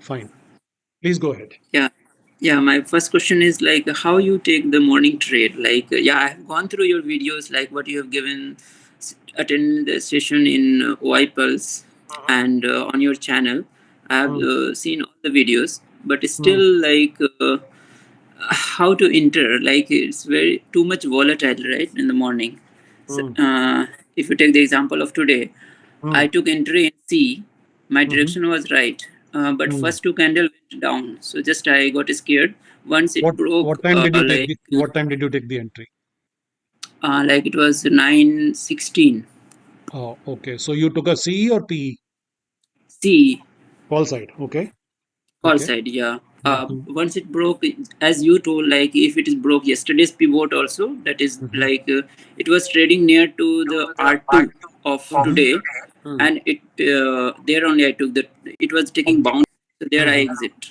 fine. Please go ahead. Yeah. Yeah, my first question is like how you take the morning trade. Like, yeah, I have gone through your videos, like what you have given, attend the session in YPulse and on your channel. I have Hmm. seen all the videos, but Hmm. still, like, how to enter? Like, it's very too much volatile, right, in the morning. So, Hmm. if you take the example of today, Hmm. I took entry in C. My Hmm. direction was right, but Hmm. first two candle went down. So just I got scared. Once it broke, What time did you take the what time did you take the entry? like it was 9:16. Oh, okay. So you took a CE or PE? C Call side. Okay. call Okay. side, yeah. Mm-hmm. Once it broke, as you told, like if it is broke yesterday's pivot also, that is Mm-hmm. like it was trading near to the R2 of Mm-hmm. today, and it there only I took that. It was taking bounce, so there I Mm-hmm. exit.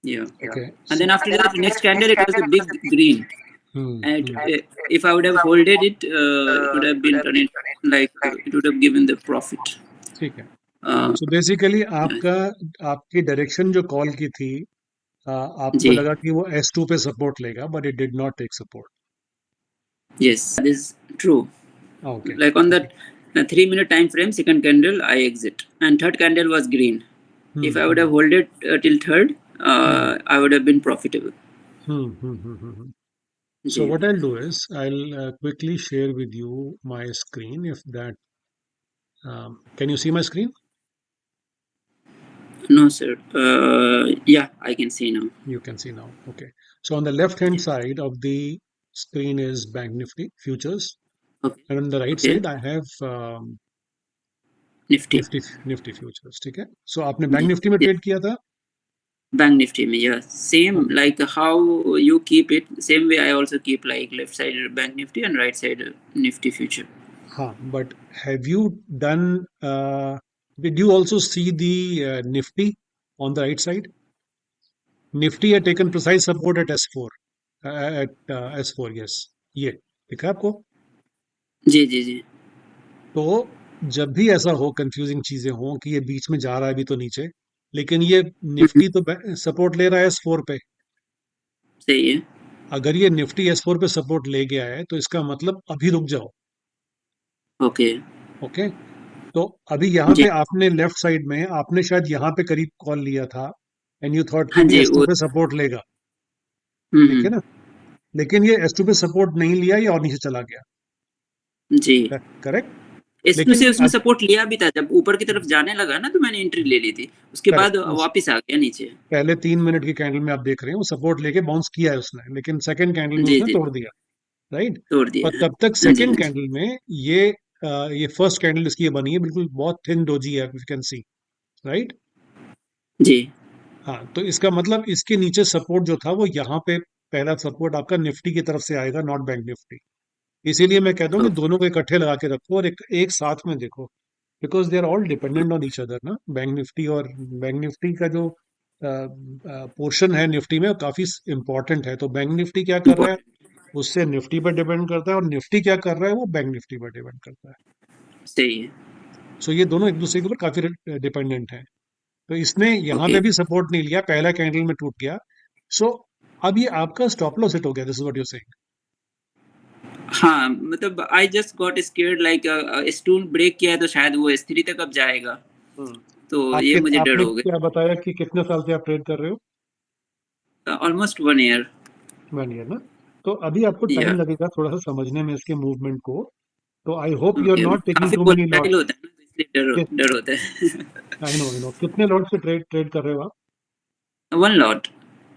Yeah. Okay. And So, then after that, next candle, it was a big green. And mm-hmm. if I would have holded it, it would have been turning like it would have given the profit. ठीक है. Uh, So basically yeah. आपकी direction जो call की थी, आपको G. लगा कि वो S2 पे सपोर्ट लेगा, but it did not take support. Yes, that is true. Okay. Like on okay. that 3 minute time frame, second candle, I exit. And third candle was green. If I would have held it till third, I would have been profitable. So G. what I'll do is I'll quickly share with you my screen. If that can you see my screen? No, sir. Yeah, I can see now. You can see now. Okay. So on the left hand side of the screen is Bank Nifty futures, Okay. and on the right Okay. side I have Nifty. Nifty futures. ठीक है. सो आपने bank G. Nifty में Yeah. Trade किया था. Bank Nifty, yeah, same like how you keep it. Same way I also keep like left side Bank Nifty and right side Nifty future. हाँ, but have you done did you also see the Nifty on the right side? Nifty had taken precise support at S4, at S4, yes. ये दिखा आपको? जी जी जी. तो जब भी ऐसा हो, कंफ्यूजिंग चीजें हो कि ये बीच में जा रहा है अभी तो नीचे, लेकिन ये निफ्टी तो सपोर्ट ले रहा है S4 पे. सही है. अगर ये निफ्टी S4 पे सपोर्ट ले गया है तो इसका मतलब अभी रुक जाओ. ओके. ओके. तो अभी यहाँ जी. पे आपने लेफ्ट साइड में आपने शायद यहाँ पे करीब कॉल लिया था, एंड यू थॉट कि हाँ भी जी S2 वो. पे सपोर्ट लेगा. ठीक हम्म. है ना? लेकिन ये S2 पे सपोर्ट नहीं लिया, ये और नीचे चला गया. जी. करेक्ट. S2 लेकिन से उसमें अब सपोर्ट लिया भी था, जब ऊपर की तरफ जाने लगा ना तो मैंने एंट्री ले ली थी, उसके बाद करेक्ट, वापिस आ गया नीचे. पहले 3 मिनट की कैंडल में आप देख रहे हैं वो सपोर्ट लेके बाउंस किया है उसने, लेकिन सेकंड कैंडल में जी उसने जी. तोड़ दिया. राइट. तोड़ दिया और है. तब तक हाँ जी. हाँ सेकंड जी. कैंडल में ये फर्स्ट कैंडल इसकी ये बनी है, बिल्कुल बहुत थिन डोजी है, यू कैन सी. राइट. जी. हाँ, तो इसका मतलब इसके नीचे सपोर्ट जो था वो यहाँ पे पहला सपोर्ट आपका निफ्टी की तरफ से आएगा, नॉट बैंक निफ्टी. इसीलिए मैं कहता हूँ कि ओके. दोनों को इकट्ठे लगा के रखो और एक साथ में देखो, because they are all dependent on each other ना. बैंक निफ्टी का जो पोर्शन है निफ्टी में वो काफी इंपॉर्टेंट है. तो बैंक निफ्टी क्या कर रहा है इम्पोर्टेंट. उससे निफ्टी पर डिपेंड करता है, और निफ्टी क्या कर रहा है वो बैंक निफ्टी पर डिपेंड करता है. सही है. सो ये दोनों एक दूसरे के ऊपर काफी डिपेंडेंट है. तो इसने यहाँ ओके. पे भी सपोर्ट नहीं लिया, पहला कैंडल में टूट गया. सो अब ये आपका स्टॉप लॉस हिट हो गया. This is what you saying. हाँ, मतलब I just got scared like S2 break किया है तो शायद वो S3 तक अब जाएगा, तो ये मुझे डर आपने हो क्या बताया कि कितने साल से आप ट्रेड कर रहे हो? गया. Almost 1 year. 1 ईयर ना. तो अभी आपको टाइम या. लगेगा थोड़ा सा समझने में इसके मूवमेंट को. तो I hope you are okay. Not taking काफी टू मेनी वोलेटाइल लॉट्स. होता है ना, तो इसलिए डर होता है. आई नो कितने लॉट से ट्रेड ट्रेड कर रहे हो आप? 1 लॉट.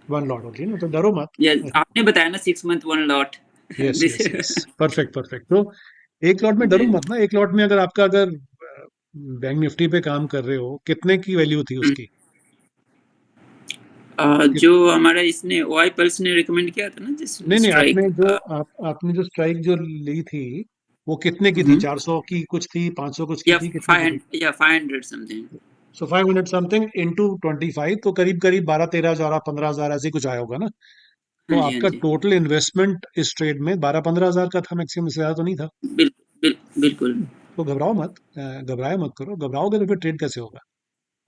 1 लॉट होती है ना, तो डरो या मत. आपने बताया ना 6 month 1 lot. Yes this. Yes yes. Perfect perfect. तो एक लॉट में डरो जी. मत ना. एक लॉट में अगर बैंक निफ्टी पे काम कर रहे हो, कितने की वैल्यू थी उसकी? कित- जो हमारा इसने वाई पल्स ने रिकमेंड किया था ना, जिस नहीं नहीं, स्ट्राइक. आपने जो स्ट्राइक जो ली थी वो कितने की थी? 400 की कुछ थी, 500 कुछ की या थी, कितने की थी? 500 या 500 समथिंग. सो 500 समथिंग इंटू 25, तो करीब करीब 12-13 हजार 15 हजार ऐसे कुछ आया होगा ना. तो हाँ जी. हाँ आपका जी. टोटल इन्वेस्टमेंट इस ट्रेड में 12-15 हजार का था मैक्सिमम, इससे ज्यादा तो नहीं था. बिल्कुल. तो घबराओ मत, घबराया मत करो. घबराओगे तो फिर ट्रेड कैसे होगा?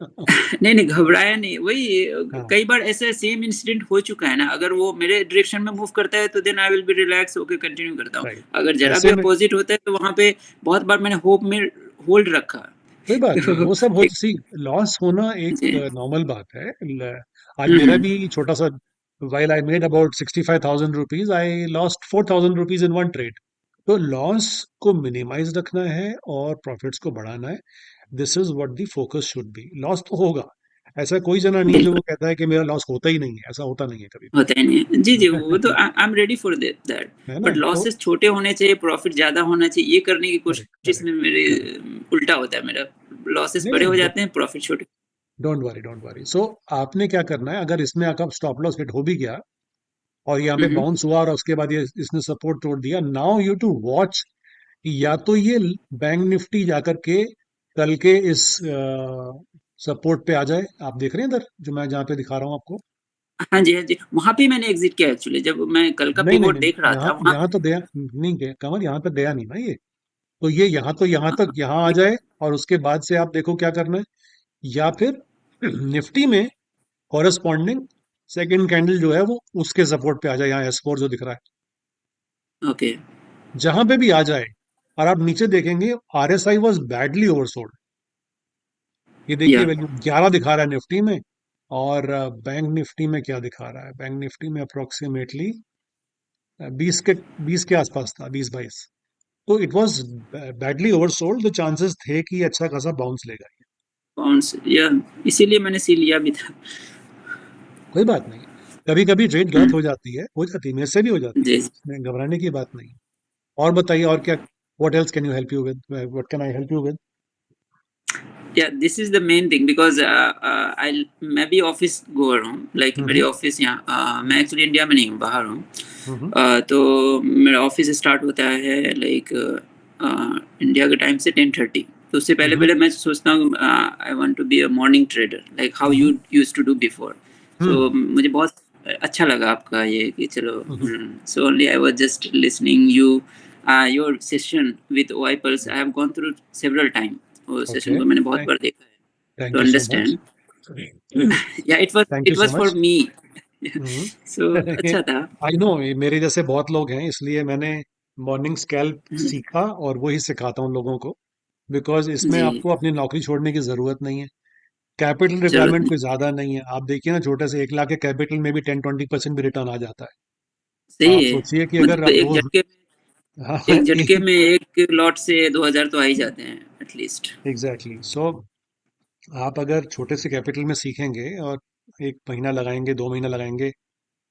नहीं, नहीं घबराया नहीं, वही हाँ, कई बार ऐसा सेम इंसिडेंट हो चुका है ना, अगर वो मेरे डायरेक्शन में मूव करता है तो then I will be relax होके कंटिन्यू करता हूँ। राइट। अगर ज़रा भी ऐसे में अपोज़िट होता है तो वहाँ पे बहुत बार मैंने होप में होल्ड रखा। कोई बात नहीं, तो वो सब हो एक सी लॉस होना एक जी। नॉर्मल बात है। आज हुँ, मेरा हुँ। भी छोटा सा, while I made about 65,000 rupees, I lost 4,000 rupees in one trade. तो लॉस को मिनिमाइज रखना है और प्रॉफिट्स को बढ़ाना है। This is what the focus should be. Loss तो होगा, ऐसा कोई जना नहीं है जो वो बिल्कुल, कहता है कि मेरा लॉस होता ही नहीं है, ऐसा होता नहीं है कभी होता ही नहीं है। जी, जी, वो तो भी। I am ready for that. है ना? बट तो लॉसेस छोटे होने चाहिए, प्रॉफ़िट ज़्यादा होना चाहिए, ये करने की करेक्ट, कोशिश करेक्ट, में मेरे करेक्ट। उल्टा होता है मेरा। लॉसेस नहीं बड़े हो नहीं, जाते हैं, प्रॉफ़िट छोटे। Don't worry, don't worry. So आपने क्या करना है, अगर इसमें आपका स्टॉप लॉस हिट हो भी गया और यहाँ हुँ, पे हुँ। बाउंस हुआ और उसके बाद ये इसने सपोर्ट तोड़ दिया, नाउ यू टू वॉच। या तो ये बैंक निफ्टी जाकर के कल के इस सपोर्ट पे आ जाए। आप देख रहे हैं इधर जो मैं जहाँ पे दिखा रहा हूँ आपको? हाँ जी, हाँ जी। वहाँ पे ही मैंने एग्ज़िट किया एक्चुअली, जब मैं कल का नहीं नहीं पिवोट नहीं, देख रहा यहाँ था वहाँ यहाँ तो दया नहीं गया कमल, यहाँ पे दया नहीं ना ये। तो ये यहाँ तो यहाँ तक यहाँ आ जाए और उसके बाद से आप देखो क्या करना है। या फिर निफ्टी में कॉरेस्पॉन्डिंग सेकंड कैंडल जो है वो उसके सपोर्ट पे आ जाए, यहाँ एस4 जो दिख रहा है, ओके, जहां पे भी आ जाए। और आप नीचे देखेंगे आरएसआई वाज बैडली ओवरसोल्ड। ये देखिए या वैल्यू 11 दिखा रहा है निफ्टी में। और बैंक निफ्टी में क्या दिखा रहा है? बैंक निफ्टी में अप्रोक्सीमेटली 20 के आसपास था, 20-22। तो इट वाज बैडली ओवरसोल्ड, तो चांसेस थे कि ये अच्छा खासा बाउंस लेगा। कौन-से या इसीलिए मैंने सी लिया भी था। कोई बात नहीं, कभी कभी ट्रेड हुँ, गलत हो जाती है, हो जाती है, मेरे से भी हो जाती है, जी। इसमें घबराने की बात नहीं। और बताइए, और क्या, what else can you help you with, what can I help you with? Yeah this is the main thing because I मैं भी ऑफ़िस गोअर हूँ, लाइक मेरी हम्म, ऑफ़िस यहाँ मैं एक्चुअली इंडिया में नहीं हूँ, बाहर हूँ। हम्म, तो मेरा ऑफ़िस स्टार्ट होता है लाइक इंडिया के टाइम से 10:30, तो उससे हम्म, पहले-पहले मैं सोचता हूँ I want to be a morning trader like how hmm, you used to do before. Hmm, so मुझे बहुत अच्छा लगा आपका ये कि चलो hmm. So only I was just listening you your session with OI Pulse I have gone through several time. वो session okay, को मैंने बहुत बार देखा है to thank you so much. Understand. Yeah thank you it so was for much. मी। सो अच्छा था। I know, मेरे जैसे बहुत लोग हैं, इसलिए मैंने मॉर्निंग स्कैल्प हुँ, सीखा और वही सिखाता हूँ लोगों को। बिकॉज इसमें जी, आपको अपनी नौकरी छोड़ने की ज़रूरत नहीं है। कैपिटल ज़रूरत रिक्वायरमेंट नहीं। कोई ज़्यादा नहीं है। आप देखिए ना, छोटे से 1 लाख के कैपिटल में भी 10-20% भी रिटर्न आ जाता है। आप सही है। सोचिए कि अगर मतलब आप एक रोज झटके हाँ, एक झटके में 1 लॉट से 2000 तो आ ही जाते हैं एट लीस्ट। एग्जैक्टली। सो आप अगर छोटे से कैपिटल में सीखेंगे और 1 महीना लगाएंगे, 2 महीना लगाएंगे,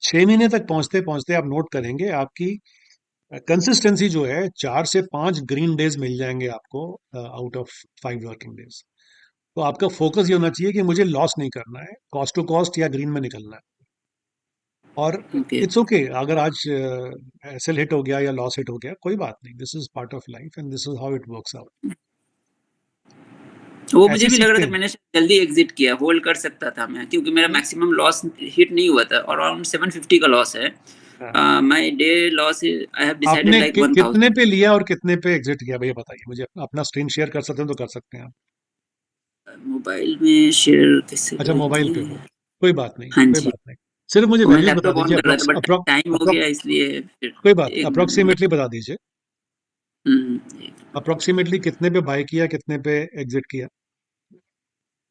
6 महीने तक पहुंचते पहुंचते आप नोट करेंगे आपकी कंसिस्टेंसी जो है, 4 से 5 ग्रीन डेज मिल जाएंगे आपको आउट ऑफ 5 वर्किंग डेज। तो आपका फोकस ये होना चाहिए कि मुझे लॉस नहीं करना है, कॉस्ट टू कॉस्ट या ग्रीन में निकलना है। और ओके। इट्स ओके अगर आज एसएल हिट हो गया या लॉस हिट हो गया, कोई बात नहीं, this is part of life and this is how it works out. वो मुझे ऐसे भी लग रहा सीखते था, हैं। मैंने शायद जल्दी एग्ज़िट किया, होल्ड कर सकता था मैं क्योंकि मेरा नहीं, मैक्सिमम लॉस हिट नहीं हुआ था, अराउंड 750 का लॉस है। हाँ। My day loss is I have decided आपने लाइक कितने 1000। पे लिया और कितने पे एग्जिट किया, भैया बताइए मुझे। अपना स्क्रीन शेयर कर सकते हैं तो कर सकते हैं आप। मोबाइल में शेयर कैसे अच्छा, मोबाइल करेंगे? पे हो, कोई बात नहीं, हाँ कोई जी। बात नहीं। सिर्फ मुझे वो मैं वैल्यूज बता लैपटॉप ऑन दीजिए, कर रहा था अप्रोक्स बट अप्रोक्स टाइम हो गया अप्रोक्स इसलिए फिर कोई बात नहीं, 1 मिनट में अप्रोक्सीमेटली बता दीजिए। हुँ, 1 मिनट। अप्रोक्सीमेटली कितने पे बाय किया, कितने पे एग्जिट किया?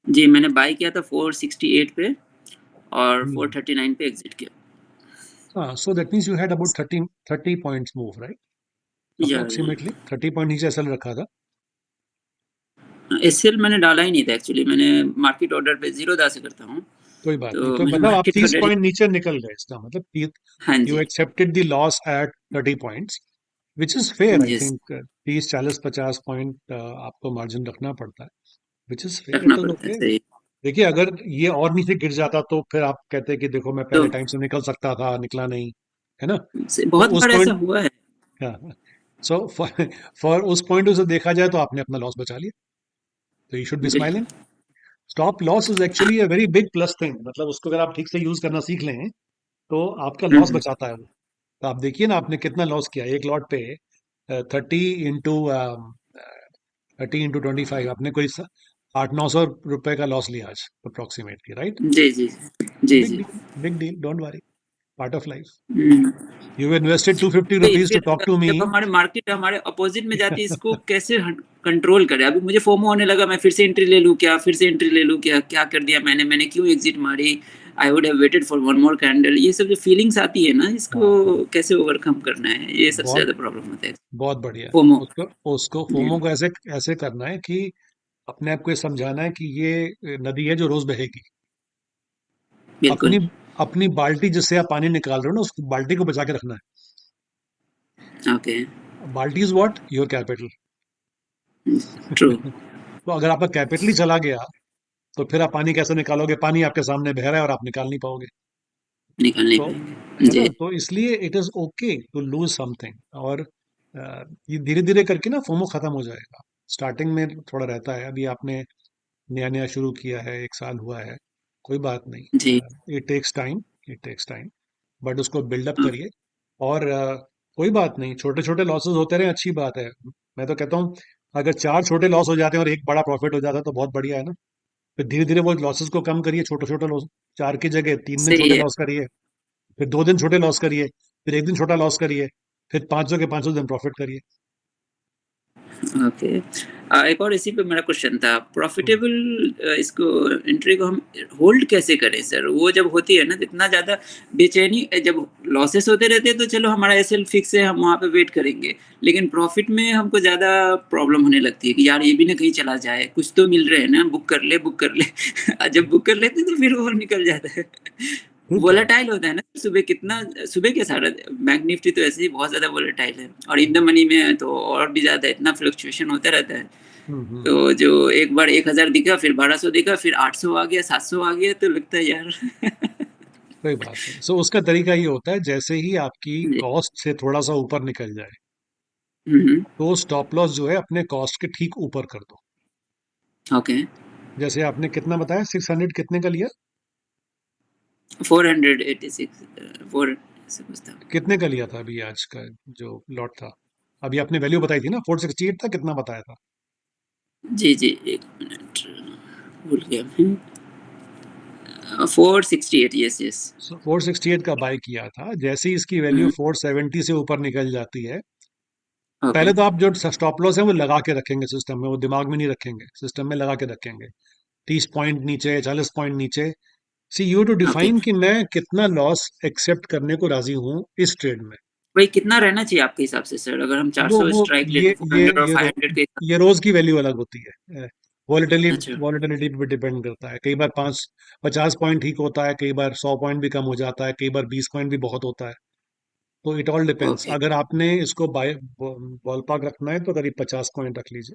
जी, मैंने बाय किया था 468 पे और हम्म। 439 पे एग्ज़िट किया। हाँ, so that means you had about 30 points move, right? या अप्रोक्सीमेटली 30 पॉइंट नीचे एसएल रखा था। एसएल मैंने डाला ही नहीं था एक्चुअली, मैंने मार्केट ऑर्डर पे ज़ीरोधा से करता हूँ, कोई बात नहीं, तो तो मैंने मतलब आप मार्केट 30 ऑर्डर ही। पॉइंट नीचे निकल गए, इसका मतलब हाँ यू जी। Accepted the loss at 30 points, which is fair. I yes, think 30, 40, 50 point आपको मार्जिन रखना पड़ता है, विच इज फेयर, रखना इट इज पड़ता है, ओके। सही। देखिए, अगर ये और नीचे गिर जाता तो फिर आप कहते कि देखो मैं तो पहले टाइम से निकल सकता था, निकला नहीं, है ना? से तो बहुत उस बार ऐसा पॉइंट, हुआ है। सो फॉर उस पॉइंट से देखा जाए तो आपने अपना लॉस बचा लिया, तो यू शुड बी बिल्कुल। Smiling. Stop loss is actually a very big plus thing, मतलब उसको अगर आप ठीक से यूज करना सीख लें तो आपका हुँ, लॉस हुँ। बचाता है वो। तो आप देखिए ना, आपने कितना लॉस किया एक लॉट पे। 30 इंटू 25, आपने कोई ₹800-900 का लॉस लिया आज अप्रोक्सीमेटली, राइट? जी जी जी बिग जी। Deal, big deal, don't worry, part of life. Hmm. You invested वही ₹250 फिर टू टॉक टू मी। जब हमारे मार्केट हमारे अपोजिट में जाती है, इसको कैसे कंट्रोल करें? अभी मुझे फोमो होने लगा, मैं फिर से एंट्री ले लूं क्या, फिर से एंट्री ले लूं क्या, क्या कर दिया मैंने, मैंने क्यों एग्जिट मारी, I would have waited for one more candle. ये सब जो फीलिंग्स आती है ना, हाँ, इसको कैसे ओवरकम करना है, ये सबसे बहुत ज्यादा प्रॉब्लम होता है। बहुत बढ़िया। फोमो। उसको उसको जी फोमो को ऐसे ऐसे करना है कि अपने आप को ये समझाना है कि ये नदी है जो रोज बहेगी। बिल्कुल। अपनी अपनी बाल्टी जिससे आप पानी निकाल रहे हो ना, उस बाल्टी को बचा के रखना ओके। है। बाल्टी is what your capital. True. तो अगर आपका कैपिटल ही चला गया, तो फिर आप पानी कैसे निकालोगे? पानी आपके सामने बह रहा है और आप निकाल नहीं पाओगे। निकल नहीं तो पाएंगे है ना, जी। तो इसलिए it is okay to lose something. और ये धीरे धीरे करके ना फोमो खत्म हो जाएगा। स्टार्टिंग में थोड़ा रहता है, अभी आपने नया नया शुरू किया है, 1 साल हुआ है, कोई बात जी। नहीं। It takes time, it takes time, but उसको बिल्डअप करिए। और कोई बात नहीं, छोटे छोटे लॉसेस होते रहे, अच्छी बात है। मैं तो कहता हूँ, अगर 4 छोटे लॉस हो जाते हैं और एक बड़ा प्रॉफिट हो जाता है तो बहुत बढ़िया है ना। फिर धीरे धीरे वो लॉसेस को कम करिए, छोटे छोटे लॉस। 4 की जगह 3 दिन सही छोटे है। लॉस करिए, फिर 2 दिन छोटे लॉस करिए, फिर 1 दिन छोटा लॉस करिए, फिर 500 के 500 दिन प्रॉफिट करिए। ओके। एक और इसी पे मेरा क्वेश्चन था, हम्म, प्रॉफिटेबल इसको एंट्री को हम होल्ड कैसे करें सर? वो जब होती है ना, तो इतना ज़्यादा बेचैनी, जब लॉसेस होते रहते हैं तो चलो हमारा एसएल फिक्स है, हम वहाँ पे वेट करेंगे। लेकिन प्रॉफिट में हमको ज़्यादा प्रॉब्लम होने लगती है कि यार ये भी ना कहीं चला जाए, कुछ तो मिल रहे हैं ना, बुक कर ले, बुक कर ले। जब बुक कर लेते हैं तो फिर वो निकल जाता है। ठीक है। वोलेटाइल होता है ना सुबह, कितना सुबह क्या, सारा बैंक निफ्टी तो ऐसे ही बहुत ज़्यादा वोलेटाइल है, और इन द मनी में है तो और भी ज़्यादा, इतना फ्लक्चुएशन होता रहता है। हम्म। तो जो एक बार 1000 दिखा, फिर 1200 दिखा, फिर 800 आ गया, 700 आ गया, तो लगता है यार। कोई बात नहीं। सो उसका तरीका ये होता है, जैसे ही आपकी जी। कॉस्ट से थोड़ा सा ऊपर निकल जाए, हुँ, तो स्टॉप लॉस जो है अपने कॉस्ट के ठीक ऊपर कर दो। ओके। जैसे आपने कितना बताया, 600 कितने का लिया? 486 4 ऐसे कुछ था। कितने का लिया था अभी आज का जो लॉट था? अभी आपने वैल्यू बताई थी ना, 468 था, कितना बताया था? जी, जी, 1 मिनट, भूल गया मैं। 468, यस, यस। 468 का बाय किया था। जैसे ही इसकी वैल्यू हुँ, 470 से ऊपर निकल जाती है, ओके, पहले तो आप जो स्टॉप लॉस है वो लगा के रखेंगे सिस्टम में, वो दिमाग में नहीं रखेंगे, सिस्टम में लगा के रखेंगे। 30 पॉइंट नीचे, 40 पॉइंट नीचे। सी यू टू ओके। डिफाइन कि मैं कितना लॉस एक्सेप्ट करने को राजी हूँ इस ट्रेड में। वही कितना रहना चाहिए आपके हिसाब से सर? अगर हम वो 400 वो स्ट्राइक ले ये लें, ये 400 और ये रो, 500 के हिसाब ये रोज की वैल्यू अलग होती है। से? अच्छा, वॉलेटिलिटी पे डिपेंड करता है। कई बार 50 पॉइंट ठीक होता है, कई बार 100 पॉइंट भी कम हो जाता है, कई बार 20 पॉइंट भी बहुत होता है। तो इट ऑल डिपेंड्स। ओके, अगर आपने इसको बाय बॉल पार्क रखना है तो करीब 50 पॉइंट रख लीजिए।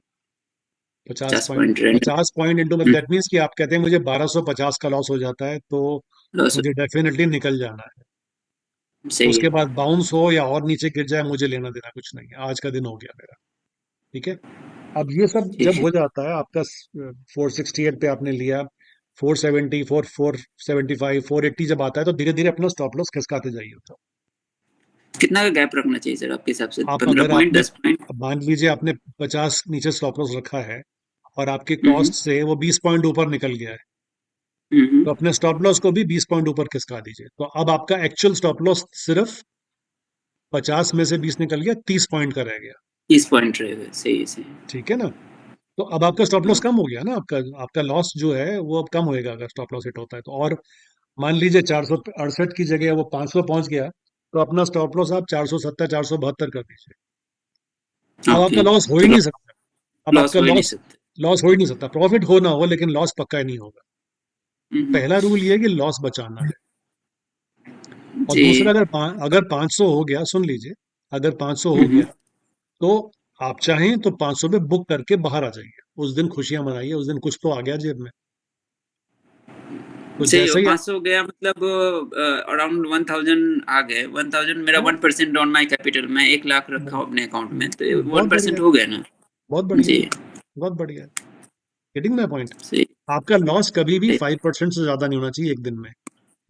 पचास 50 पॉइंट पॉइंट रहने। 50 point into, hmm, that means कि आप कहते हैं मुझे 1250 का लॉस हो जाता है, तो लॉस मुझे डेफिनेटली निकल जाना है। सही उसके है। बाद बाउंस हो या और नीचे गिर जाए, मुझे लेना देना कुछ नहीं है। आज का दिन हो गया मेरा। ठीक है। अब ये सब ठीक जब है। हो जाता है आपका, 468 पे आपने लिया, 470, 475, 480 जब आता है, तो धीरे धीरे अपना स्टॉप लॉस खिसकाते जाइए। तो कितना का गैप रखना चाहिए सर आपके हिसाब से? आप 15 अगर पॉइंट, आपने 10 पॉइंट? मान लीजिए आपने 50 नीचे स्टॉप लॉस रखा है, और आपके हुँ, हुँ। कॉस्ट से वो 20 पॉइंट ऊपर निकल गया है, हुँ, हुँ। तो अपने स्टॉप लॉस को भी 20 पॉइंट ऊपर खिसका दीजिए। तो अब आपका एक्चुअल स्टॉप लॉस सिर्फ 50 में से 20 निकल गया, 30 पॉइंट का रह गया। 30 पॉइंट रहेगा, सही है, सही है। ठीक है ना? तो अब आपका स्टॉप लॉस हाँ, कम हो गया ना, आपका आपका लॉस जो है वो अब कम होएगा अगर स्टॉप लॉस हिट होता है तो। और मान लीजिए 468 की जगह वो 500 पहुंच गया, तो अपना स्टॉप लॉस आप 470, 472 कर दीजिए। अब आपका ओके। लॉस हो ही तो नहीं सकता। अब लॉस आपका हो ही नहीं लॉस सकता। लॉस हो ही नहीं सकता। प्रॉफिट हो ना हो, लेकिन लॉस पक्का ही नहीं होगा। हुँ, हुँ। पहला रूल ये है कि लॉस बचाना है। और दूसरा, जी। अगर 500 हो गया, सुन लीजिए, अगर 500 हुँ, हो हुँ। गया, तो आप चाहें तो 500 पे बुक करके बाहर आ जाइए। उस दिन खुशियां मनाइए, उस दिन कुछ तो आ गया जेब में। तो सही है, जैसे ही 500 गया मतलब अराउंड 1000 आ गए। 1000 मेरा हाँ, 1% ऑन माय कैपिटल, मैं 1 लाख रखा हूँ अपने अकाउंट में, तो बहुत बढ़िया 1% है, हो गया ना? बहुत बढ़िया है, जी, बहुत बढ़िया है। Getting my point? सही, आपका लॉस कभी भी सही। 5% से ज्यादा नहीं होना चाहिए एक दिन में।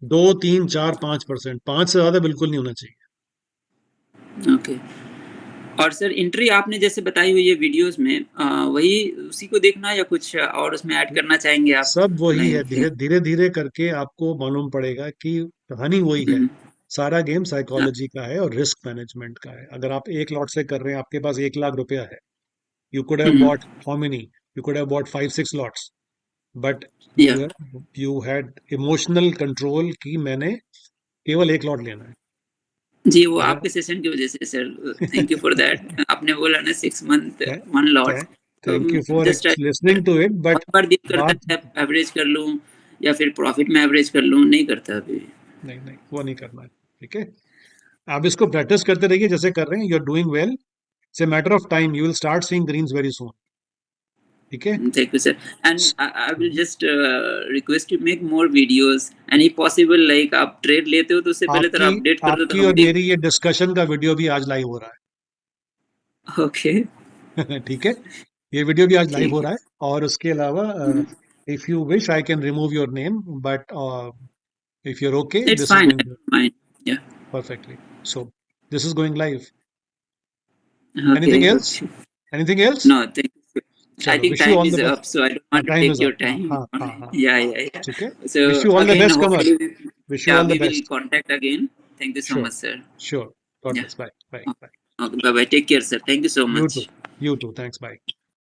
2, 3, 4, 5%, 5 से ज्यादा बिल्कुल नहीं होना चाहिए। ओके। और सर एंट्री आपने जैसे बताई हुई है वीडियोस में, वही उसी को देखना है या कुछ और उसमें ऐड करना चाहेंगे आप? सब वही है, लाइक धीरे धीरे करके आपको मालूम पड़ेगा कि कहानी वही है। सारा गेम साइकोलॉजी का है और रिस्क मैनेजमेंट का है। अगर आप एक लॉट से कर रहे हैं, आपके पास 1 लाख रुपया है, you could have bought how many, you could have bought 5-6 lots, but या यू हैड इमोशनल कंट्रोल कि मैंने केवल 1 लॉट लेना है। जी, वो अगर आपके सेशन की वजह से sir, thank you for that. आपने बोला ना 6 मंथ थे- 1 लॉट, तो thank you for just listening to it, बहुत बट बार दिल करता बात है एवरेज कर लूँ या फिर प्रॉफिट में एवरेज कर लूँ, नहीं करता अभी। नहीं नहीं, वो नहीं करना है। ठीक है, आप इसको प्रैक्टिस करते रहिए जैसे कर रहे हैं, you are doing well. It's a matter of time, you will start seeing greens very soon. ठीक है। Thank you, sir. And I will just request you make more videos. Any possible like आप trade लेते हो तो उससे पहले आपकी थोड़ा अपडेट कर दो तो आपकी हम और भी। मेरी ये डिस्कशन का वीडियो भी आज लाइव हो रहा ओके, है। ठीक है, ये वीडियो भी आज लाइव हो ठीक रहा है। है। और उसके अलावा if you wish I can remove your name, but if you're okay, it's this is fine, going fine. या perfectly. So this is going live. Okay, Anything else? Okay. Anything else? No, thank you. I चलो, think wish you time all the is best. up, so I don't want to Time take is up. your हाँ time. हाँ हाँ हाँ, Yeah, yeah, yeah. ठीक है। So Wish you all the again, best, Kamal. hopefully, Wish you yeah, all the we will best. contact again. Thank you so Sure, much, sir. sure. God Yeah. bless. Bye, bye, bye. Okay, bye bye. Take care, sir. Thank you so You too. much. You too. Thanks. Bye.